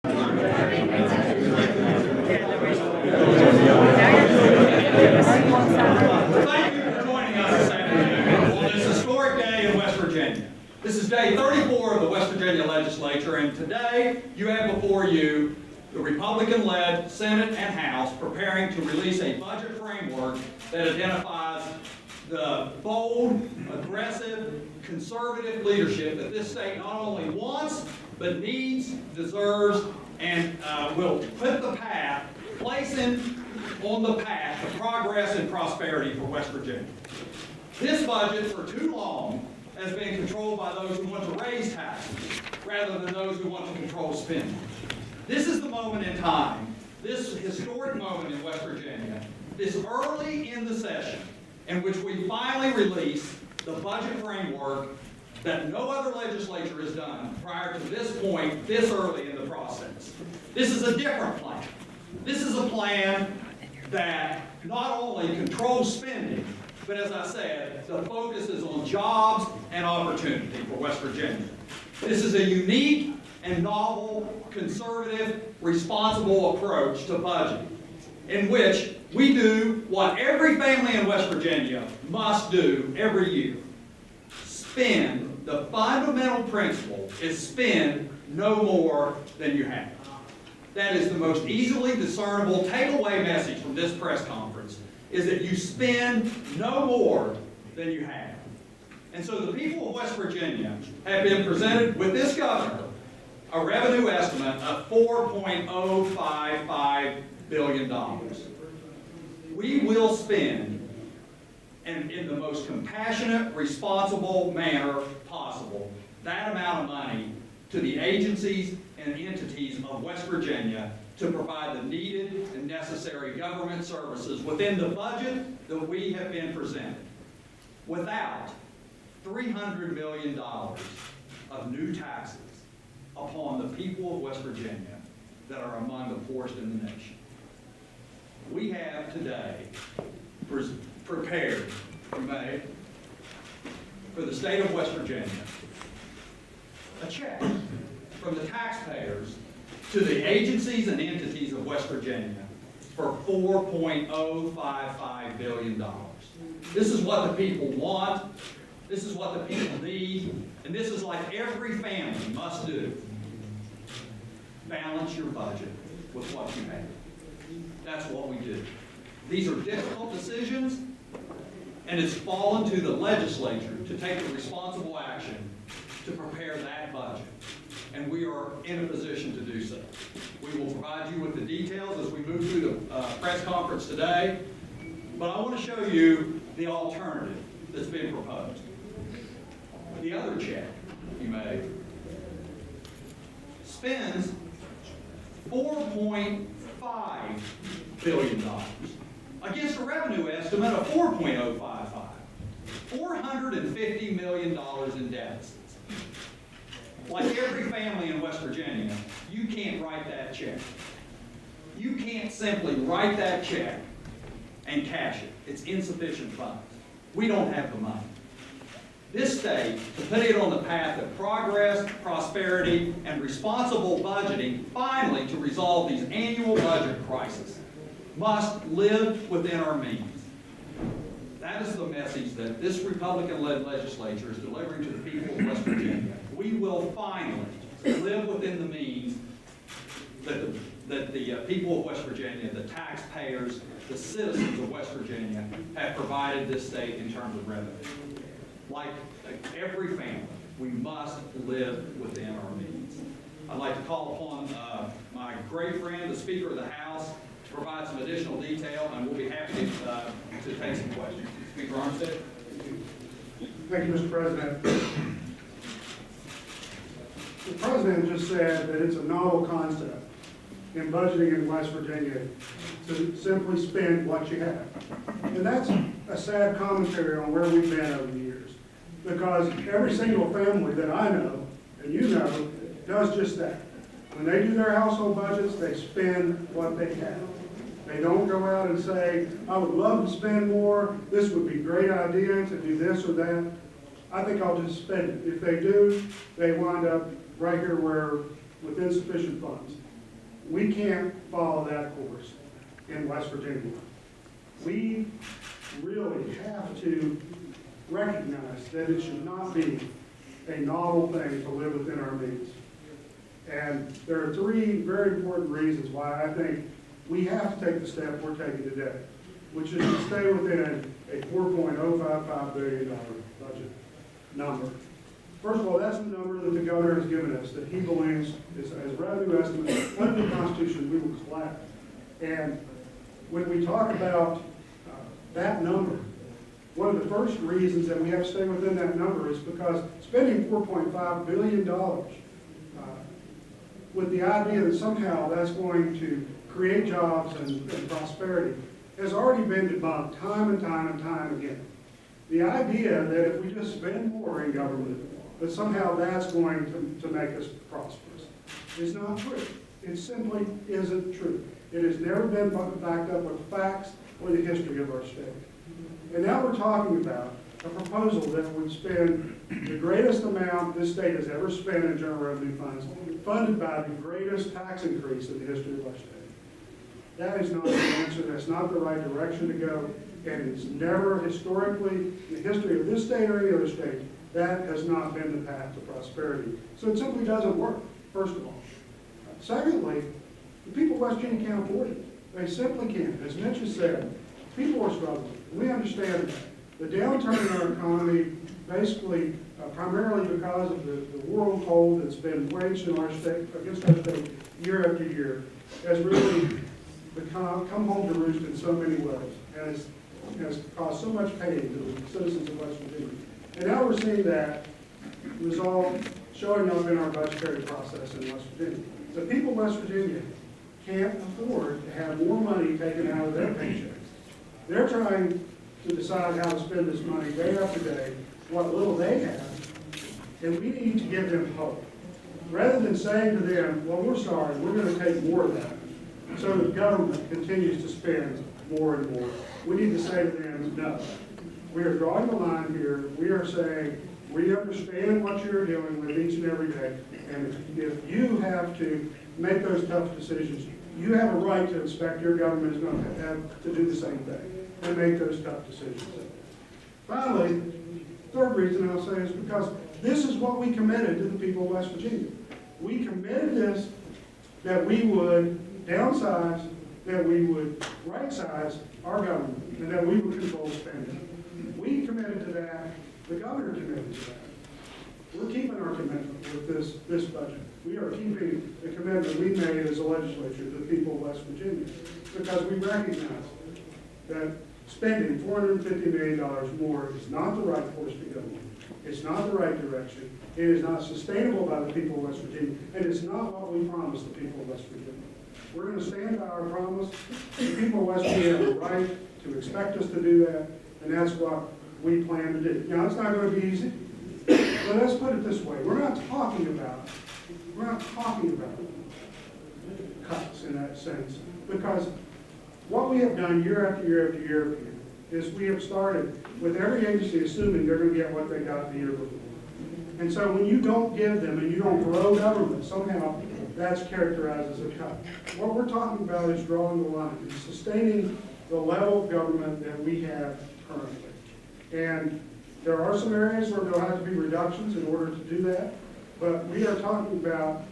Thank you for joining us this afternoon on this historic day in West Virginia. This is day 34 of the West Virginia legislature, and today you have before you the Republican-led Senate and House preparing to release a budget framework that identifies the bold, aggressive, conservative leadership that this state not only wants, but needs, deserves, and will put the path, on the path to progress and prosperity for West Virginia. This budget, for too long, has been controlled by those who want to raise taxes rather than those who want to control spending. This is the moment in time, this historic moment in West Virginia, this early in the session, in which we finally release the budget framework that no other legislature has done prior to this point, this early in the process. This is a different plan. This is a plan that not only controls spending, but as I said, the focus is on jobs and opportunity for West Virginia. This is a unique and novel, conservative, responsible approach to budgeting, in which we do what every family in West Virginia must do every year. Spend, the fundamental principle is spend no more than you have. That is the most easily discernible takeaway message from this press conference, is that you spend no more than you have. And so the people of West Virginia have been presented with this governor a revenue estimate of $4.055 billion. We will spend, and in the most compassionate, responsible manner possible, that amount of money to the agencies and entities of West Virginia to provide the needed and necessary government services within the budget that we have been presented, without $300 million of new taxes upon the people of West Virginia that are among the poorest in the nation. We have today prepared, for the state of West Virginia, a check from the taxpayers to the agencies and entities of West Virginia for $4.055 billion. This is what the people want, this is what the people need, and this is like every family must do. Balance your budget with what you have. That's what we do. These are difficult decisions, and it's fallen to the legislature to take the responsible action to prepare that budget. And we are in a position to do so. We will provide you with the details as we move through the press conference today. But I want to show you the alternative that's been proposed. The other check you made spends $4.5 billion against a revenue estimate of $4.055. $450 million in deficits. Like every family in West Virginia, you can't write that check. You can't simply write that check and cash it. It's insufficient funds. We don't have the money. This state, to put it on the path of progress, prosperity, and responsible budgeting, finally to resolve these annual budget crises, must live within our means. That is the message that this Republican-led legislature is delivering to the people of West Virginia. We will finally live within the means that the people of West Virginia, the taxpayers, the citizens of West Virginia have provided this state in terms of revenue. Like every family, we must live within our means. I'd like to call upon my great friend, the Speaker of the House, to provide some additional detail, and we'll be happy to take some questions. Speaker Armstead. Thank you, Mr. President. The President just said that it's a novel concept in budgeting in West Virginia to simply spend what you have. And that's a sad commentary on where we've been over the years. Because every single family that I know, and you know, does just that. When they do their household budgets, they spend what they have. They don't go out and say, I would love to spend more, this would be a great idea to do this or that. I think I'll just spend it. If they do, they wind up right here where with insufficient funds. we can't follow that course in West Virginia. We really have to recognize that it should not be a novel thing to live within our means. And there are three very important reasons why I think we have to take the step we're taking today, which is to stay within a $4.055 billion budget number. First of all, that's the number that the governor has given us, that he believes is as revenue estimate under the Constitution we will collect. And when we talk about that number, one of the first reasons that we have to stay within that number is because spending $4.5 billion with the idea that somehow that's going to create jobs and prosperity has already been debunked time and time and time again. The idea that if we just spend more in government, that somehow that's going to make us prosperous is not true. It simply isn't true. It has never been backed up with facts or the history of our state. And now we're talking about a proposal that would spend the greatest amount this state has ever spent in general revenue funds, funded by the greatest tax increase in the history of our state. That is not the answer. That's not the right direction to go. And it's never historically, in the history of this state or any other state, that has not been the path to prosperity. So it simply doesn't work, first of all. Secondly, the people of West Virginia can't afford it. They simply can't. As Mitch has said, people are struggling. We understand that. The downturn in our economy, basically, primarily because of the world cold that's been waged in our state, against our state, year after year, has really come home to roost in so many ways, and has caused so much pain to the citizens of West Virginia. And now we're seeing that result showing up in our budgetary process in West Virginia. The people of West Virginia can't afford to have more money taken out of their paychecks. They're trying to decide how to spend this money day after day, what little they have, and we need to give them hope. Rather than saying to them, well, we're sorry, we're going to take more of that, so the government continues to spend more and more. We need to say to them, no. We are drawing the line here. We are saying, we understand what you're dealing with each and every day, and if you have to make those tough decisions, you have a right to expect your government is going to have to do the same thing and make those tough decisions. Finally, third reason I'll say is because this is what we committed to the people of West Virginia. We committed this, that we would downsize, that we would right-size our government, and that we would control spending. We committed to that. The governor committed to that. We're keeping our commitment with this budget. We are keeping the commitment we made as a legislature to the people of West Virginia because we recognize that spending $450 million more is not the right course to go in. It's not the right direction. It is not sustainable by the people of West Virginia, and it's not what we promised the people of West Virginia. We're going to stand by our promise. The people of West Virginia have a right to expect us to do that, and that's what we plan to do. Now, it's not going to be easy, but let's put it this way. We're not talking about cuts in that sense, because what we have done year after year after year after year is we have started with every agency assuming they're going to get what they got the year before. And so when you don't give them and you don't grow government, somehow that's characterized as a cut. What we're talking about is drawing the line, is sustaining the level of government that we have currently. And there are some areas where there'll have to be reductions in order to do that, but we are talking about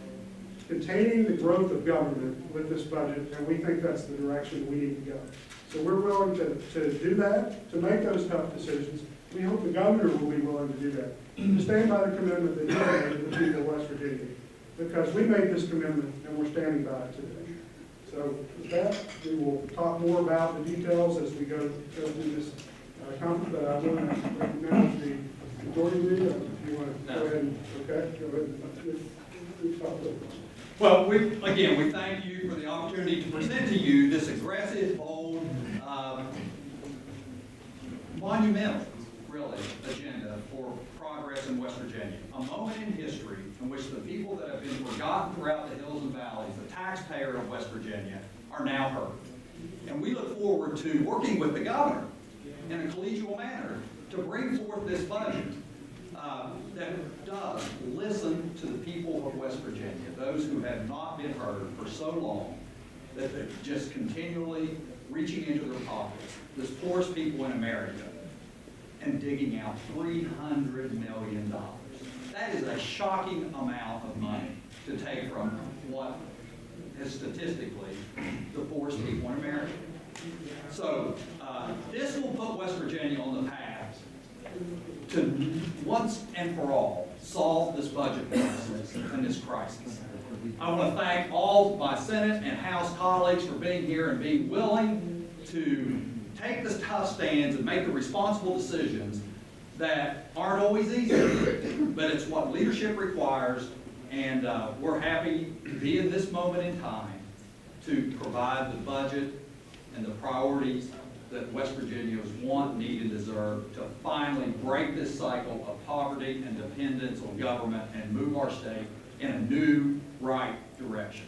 containing the growth of government with this budget, and we think that's the direction we need to go. So we're willing to do that, to make those tough decisions. We hope the governor will be willing to do that, to stand by the commitment that he made to the people of West Virginia, because we made this commitment and we're standing by it today. So with that, we will talk more about the details as we go through this conference, but I will recognize the majority leader. If you want to go ahead and, okay, go ahead and talk to us. Well, we thank you for the opportunity to present to you this aggressive, bold, monumental, really, agenda for progress in West Virginia. A moment in history in which the people that have been forgotten throughout the hills and valleys, the taxpayer of West Virginia, are now heard. And we look forward to working with the governor in a collegial manner to bring forth this budget that does listen to the people of West Virginia, those who have not been heard for so long, that they're just continually reaching into their pockets, the poorest people in America, and digging out $300 million. That is a shocking amount of money to take from what is statistically the poorest people in America. So this will put West Virginia on the path to once and for all solve this budget crisis and this crisis. I want to thank all my Senate and House colleagues for being here and being willing to take the tough stands and make the responsible decisions that aren't always easy, but it's what leadership requires, and we're happy to be in this moment in time to provide the budget and the priorities that West Virginians want, need, and deserve to finally break this cycle of poverty and dependence on government and move our state in a new, right direction.